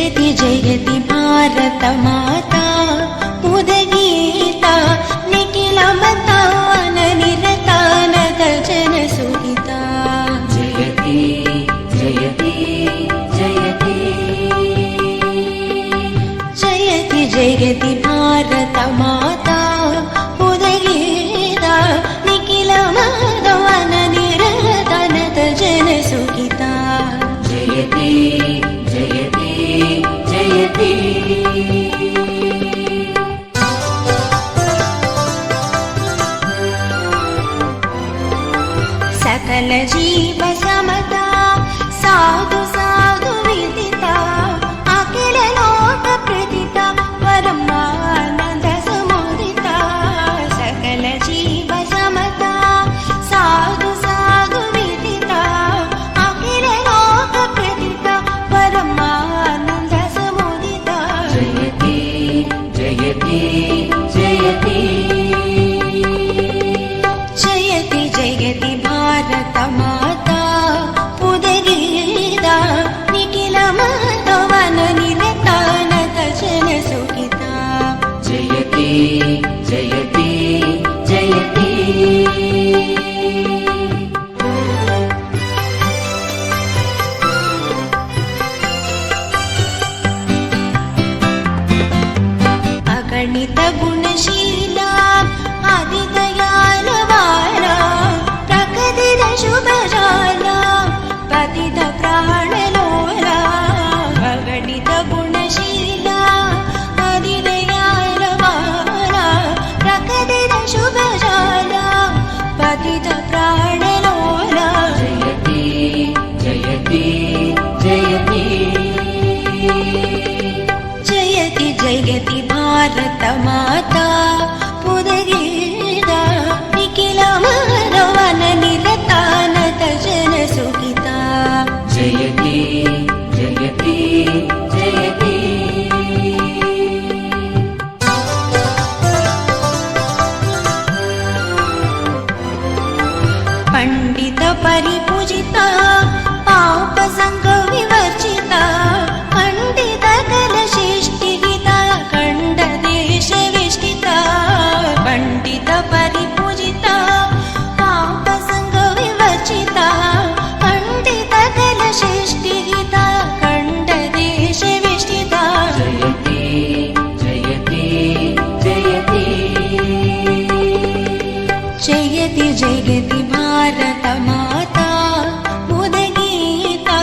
जयति जयति भारत माता उदगीता निखिलमता अननिरता नत जनसुहिता जयति जयति जयति जयति जयति भारत माता उदगीता निखिलमता अननिरता नत जनसुहिता जयति जयति जयति सकल जीव समता साधु साधु विदिता अखिल लोक प्रदिता परमानंद समुदिता सकल जीव समता साधु साधु विदिता अखिल लोक प्रदिता परमानंद समुदिता जयति जयति जयति जयति जयति भारत माता उदगीता निखिलमतवन निरता नत जनसुहिता जयति जयति जयति अगणित गुणशीला आदिदयालवाला प्रकृतिद शुभजाला पतित प्राणलोला अगणित गुणशीला आदिदयालवाला प्रकृतिद शुभजाला पतित प्राणलोला जयति जयति जयति जयति जयति भारत माता उदगीता निखिलमतवन निरता नत जनसुहिता जयति जयति जयति पंडित परिपूजिता पाप संग विवर्जिता पंडित कलशिष्टिहिता खंड देश विष्टिता पंडित परिपूजिता पाप संग विवर्जिता पंडित कलशिष्टिहिता खंड देश विष्टिता जयति जयति जयति जयति जयति भारत माता उदगीता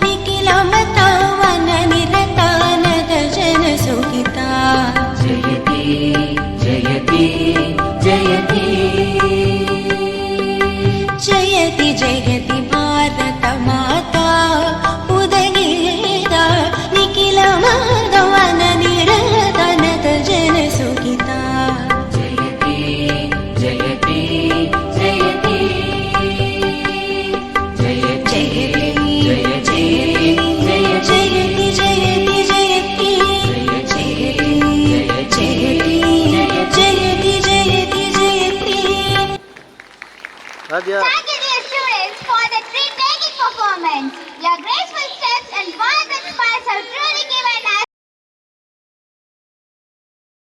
निखिलमता वननिरता नत जनसुहिता जयति जयति जयति जयति जयति भारत माता उदगीता निखिलमता वननिरता नत जनसुहिता जयति जयति जयति जयति जयति जयति जयति जयति जयति जयति जयति जयति जयति Nadia.